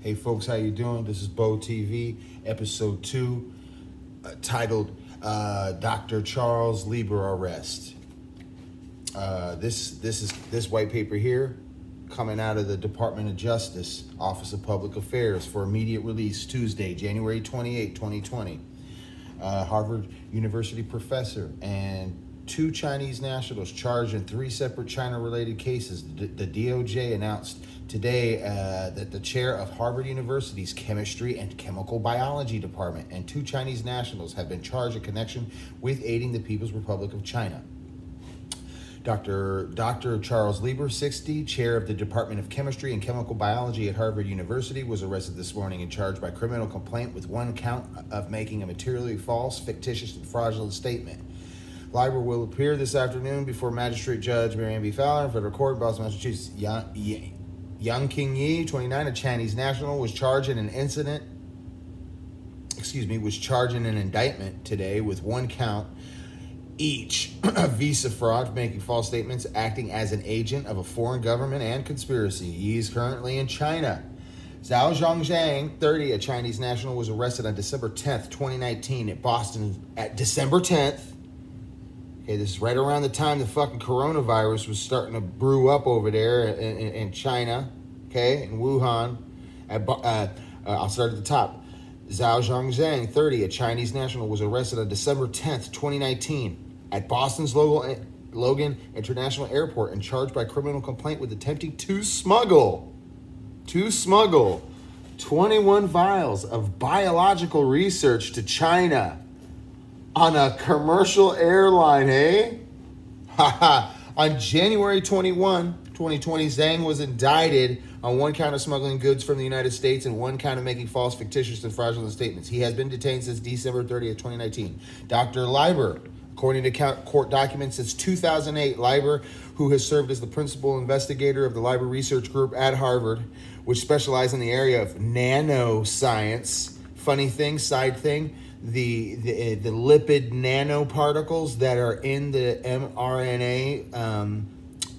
Hey folks, how you doing? This is Bo TV, episode 2, titled Dr. Charles Lieber Arrest. This white paper here coming out of the Department of Justice, Office of Public Affairs for immediate release Tuesday, January 28, 2020. Harvard University professor and 2 Chinese nationals charged in 3 separate China-related cases. The D.O.J. announced today that the chair of Harvard University's Chemistry and Chemical Biology Department and 2 Chinese nationals have been charged in connection with aiding the People's Republic of China. Dr. Charles Lieber, 60, chair of the Department of Chemistry and Chemical Biology at Harvard University, was arrested this morning and charged by criminal complaint with 1 count of making a materially false, fictitious, and fraudulent statement. Lieber will appear this afternoon before Magistrate Judge Marianne B. Fowler in federal court in Boston, Massachusetts. Yang Qingyi, 29, a Chinese national, was charged in an indictment today with 1 count each of visa fraud, making false statements, acting as an agent of a foreign government, and conspiracy. He is currently in China. Zhao Zhongzhang, 30, a Chinese national, was arrested on December 10th, 2019 at Boston at December 10th. Okay, this is right around the time the fucking coronavirus was starting to brew up over there in China, okay, in Wuhan. I'll start at the top. Zhao Zhongzhang, 30, a Chinese national, was arrested on December 10th, 2019 at Boston's Logan International Airport and charged by criminal complaint with attempting to smuggle 21 vials of biological research to China on a commercial airline, eh? On January 21, 2020, Zhang was indicted on 1 count of smuggling goods from the United States and 1 count of making false, fictitious, and fraudulent statements. He has been detained since December 30th, 2019. Dr. Lieber, according to court documents, since 2008, Lieber, who has served as the principal investigator of the Lieber Research Group at Harvard, which specializes in the area of nanoscience. Funny thing, side thing, the lipid nanoparticles that are in the mRNA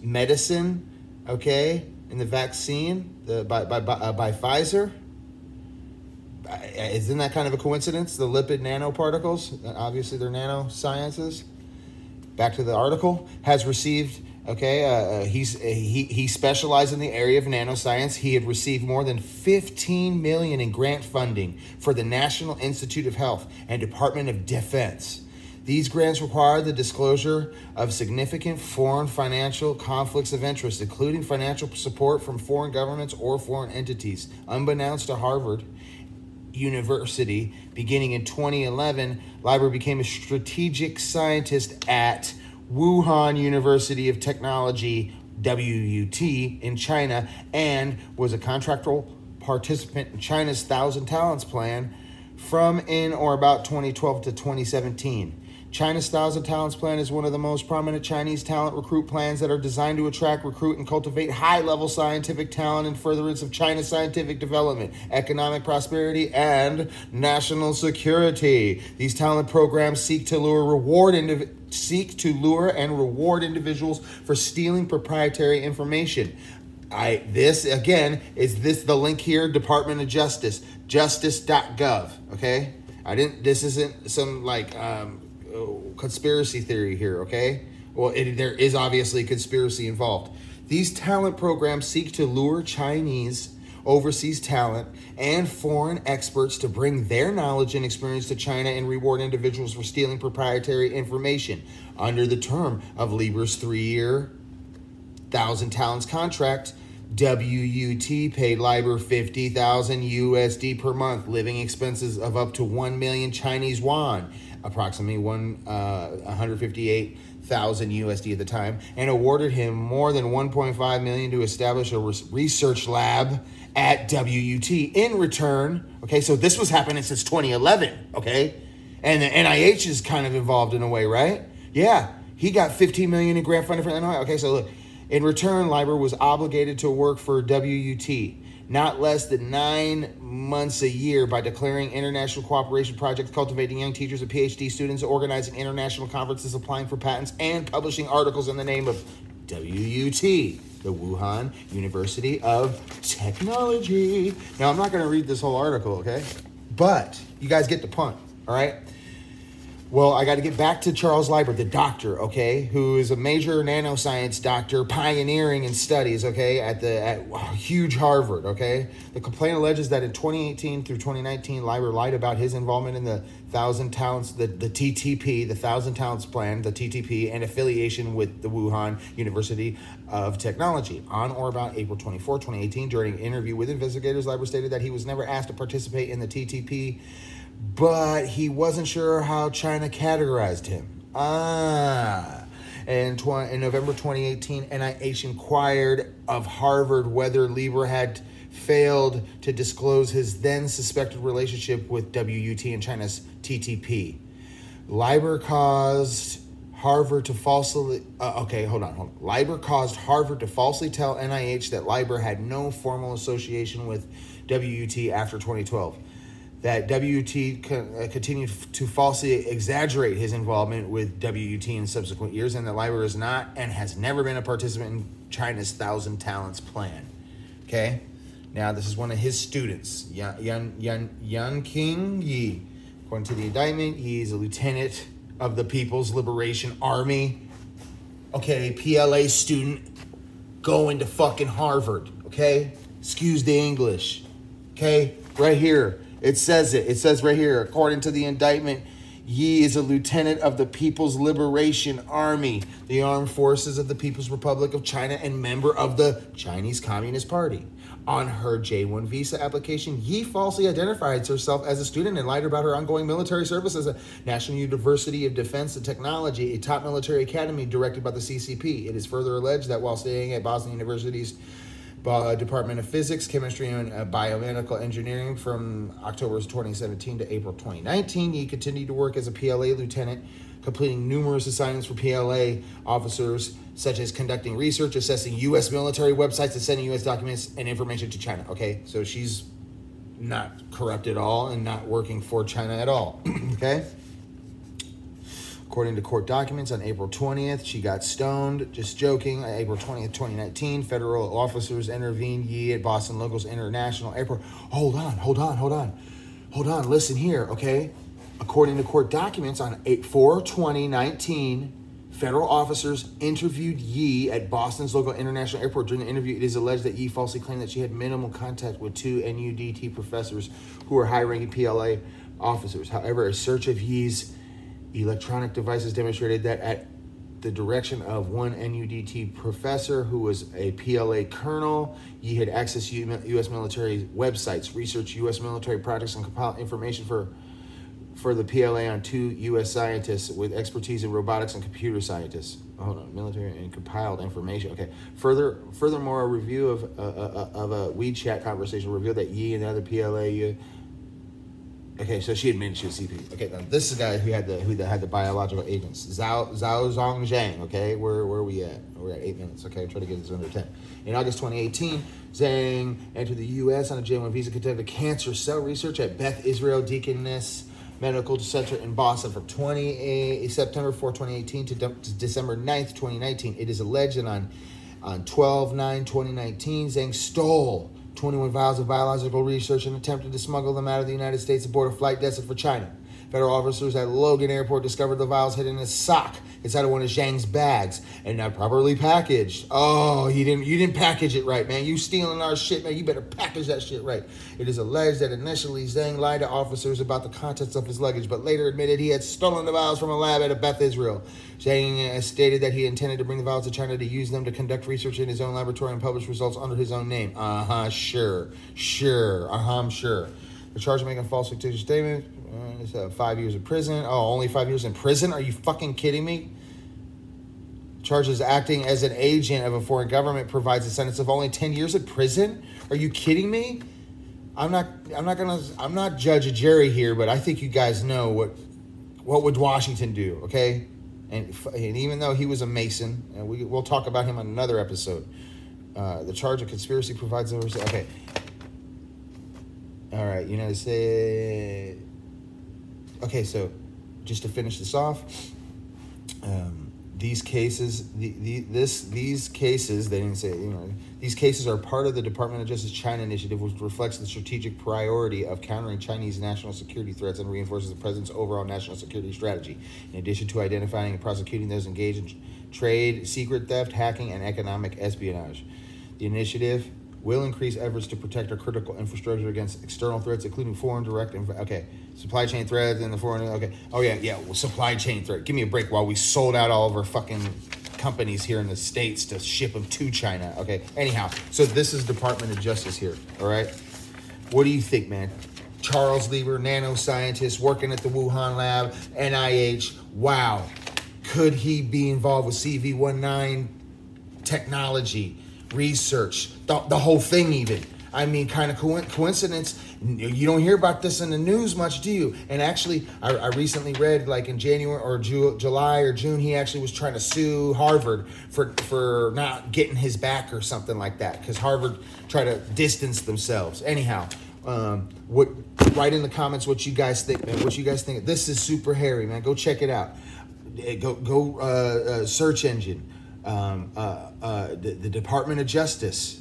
medicine, okay, in the vaccine by Pfizer. Isn't that kind of a coincidence? The lipid nanoparticles, obviously they're nanosciences. Back to the article, has received, okay, he specialized in the area of nanoscience. He had received more than $15 million in grant funding for the National Institute of Health and Department of Defense. These grants require the disclosure of significant foreign financial conflicts of interest, including financial support from foreign governments or foreign entities. Unbeknownst to Harvard University, beginning in 2011, Lieber became a strategic scientist at Wuhan University of Technology, WUT, in China, and was a contractual participant in China's 1,000 Talents Plan from in or about 2012 to 2017. China's 1,000 Talents Plan is one of the most prominent Chinese talent recruit plans that are designed to attract, recruit, and cultivate high-level scientific talent in furtherance of China's scientific development, economic prosperity, and national security. These talent programs seek to lure and reward individuals for stealing proprietary information. This the link here, Department of Justice, justice.gov, okay? This isn't some conspiracy theory here, okay? Well, there is obviously conspiracy involved. These talent programs seek to lure Chinese overseas talent and foreign experts to bring their knowledge and experience to China and reward individuals for stealing proprietary information. Under the term of Lieber's 3-year 1,000 Talents contract, WUT paid Lieber $50,000 USD per month, living expenses of up to 1 million Chinese yuan, approximately 158,000 USD at the time, and awarded him more than 1.5 million to establish a research lab at WUT. In return, okay, so this was happening since 2011, okay, and the NIH is kind of involved in a way, right? Yeah, he got 15 million in grant funding for NIH. Okay, so look, in return, Lieber was obligated to work for WUT not less than 9 months a year by declaring international cooperation projects, cultivating young teachers and PhD students, organizing international conferences, applying for patents, and publishing articles in the name of WUT. the Wuhan University of Technology. Now, I'm not going to read this whole article, okay? But you guys get the punt, all right? Well, I got to get back to Charles Lieber, the doctor, okay, who is a major nanoscience doctor pioneering in studies, okay, at huge Harvard, okay. The complaint alleges that in 2018 through 2019, Lieber lied about his involvement in the 1,000 Talents, the TTP, the 1,000 Talents Plan, the TTP, and affiliation with the Wuhan University of Technology. On or about April 24, 2018, during an interview with investigators, Lieber stated that he was never asked to participate in the TTP, but he wasn't sure how China categorized him. In November 2018, NIH inquired of Harvard whether Lieber had failed to disclose his then suspected relationship with WUT and China's TTP. Lieber caused Harvard to falsely... Lieber caused Harvard to falsely tell NIH that Lieber had no formal association with WUT after 2012. That WUT continued to falsely exaggerate his involvement with WUT in subsequent years, and that Lieber is not and has never been a participant in China's 1,000 Talents Plan. Okay? Now, this is one of his students, Yan King Yi. According to the indictment, he is a lieutenant of the People's Liberation Army. Okay, PLA student going to fucking Harvard. Okay? Excuse the English. Okay? Right here. It says it. It says right here, according to the indictment, Yi is a lieutenant of the People's Liberation Army, the armed forces of the People's Republic of China, and member of the Chinese Communist Party. On her J-1 visa application, Yi falsely identified herself as a student and lied about her ongoing military service as a National University of Defense and Technology, a top military academy directed by the CCP. It is further alleged that while staying at Boston University's Department of Physics, Chemistry, and Biomedical Engineering from October 2017 to April 2019. He continued to work as a PLA lieutenant, completing numerous assignments for PLA officers, such as conducting research, assessing U.S. military websites, and sending U.S. documents and information to China. Okay, so she's not corrupt at all and not working for China at all. Okay? According to court documents, on April 20th, she got stoned. Just joking. On April 20th, 2019, federal officers intervened Yi at Boston Locals International Airport. Hold on. Listen here, okay? According to court documents, on 4/2019, federal officers interviewed Yi at Boston's local international airport. During the interview, it is alleged that Yi falsely claimed that she had minimal contact with two NUDT professors who were high-ranking PLA officers. However, a search of Yi's electronic devices demonstrated that at the direction of one NUDT professor who was a PLA colonel, Yi had accessed U.S. military websites, researched U.S. military projects, and compiled information for the PLA on two U.S. scientists with expertise in robotics and computer scientists. Military and compiled information. Okay. Furthermore, a review of a WeChat conversation revealed that Yi and the other PLA. Okay, so she admitted she was CP. Okay, now this is the guy who had the biological agents. Zhao Zhang. Okay, where are we at? We're at 8 minutes. Okay, try to get this under 10. In August 2018, Zhang entered the U.S. on a J-1 visa, conducted cancer cell research at Beth Israel Deaconess Medical Center in Boston from September 4, 2018 to December 9th, 2019. It is alleged that on 12/9/2019, Zhang stole 21 vials of biological research and attempted to smuggle them out of the United States aboard a flight destined for China. Federal officers at Logan Airport discovered the vials hidden in a sock inside of one of Zhang's bags and not properly packaged. Oh, you didn't package it right, man. You stealing our shit, man. You better package that shit right. It is alleged that initially Zhang lied to officers about the contents of his luggage, but later admitted he had stolen the vials from a lab at Beth Israel. Zhang stated that he intended to bring the vials to China to use them to conduct research in his own laboratory and publish results under his own name. Sure. I'm sure. The charge of making a false fictitious statement is 5 years in prison. Oh, only 5 years in prison? Are you fucking kidding me? Charges acting as an agent of a foreign government provides a sentence of only 10 years in prison? Are you kidding me? I'm not Judge or Jerry here, but I think you guys know what would Washington do, okay? And even though he was a Mason, and we'll talk about him on another episode, the charge of conspiracy provides oversight. Okay. All right, United States. Okay, so just to finish this off, these cases, these cases, they didn't say, these cases are part of the Department of Justice China Initiative, which reflects the strategic priority of countering Chinese national security threats and reinforces the president's overall national security strategy. In addition to identifying and prosecuting those engaged in trade, secret theft, hacking, and economic espionage. The initiative will increase efforts to protect our critical infrastructure against external threats, including foreign direct, supply chain threats and the foreign, well, supply chain threat. Give me a break while we sold out all of our fucking companies here in the States to ship them to China, okay? Anyhow, so this is Department of Justice here, all right? What do you think, man? Charles Lieber, nanoscientist, working at the Wuhan lab, NIH, wow. Could he be involved with CV-19 technology, research, the whole thing even? I mean, kind of coincidence. You don't hear about this in the news much, do you? And actually, I recently read, like in January or July or June, he actually was trying to sue Harvard for not getting his back or something like that, because Harvard tried to distance themselves. Anyhow, write in the comments what you guys think, man. What you guys think? This is super hairy, man. Go check it out. Go search engine, the Department of Justice.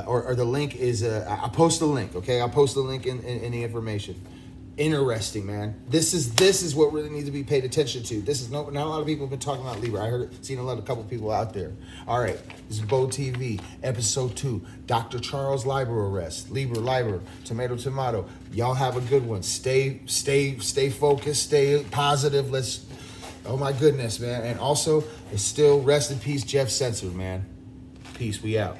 Or the link is, I'll post the link, okay? I'll post the link in the information. Interesting, man. This is what really needs to be paid attention to. This is not a lot of people have been talking about Lieber. I seen a couple people out there. All right, this is Bo TV, episode 2, Dr. Charles Lieber arrest. Lieber, tomato. Y'all have a good one. Stay focused, stay positive. Oh my goodness, man. And also, it's still rest in peace, Jeff Censored, man. Peace, we out.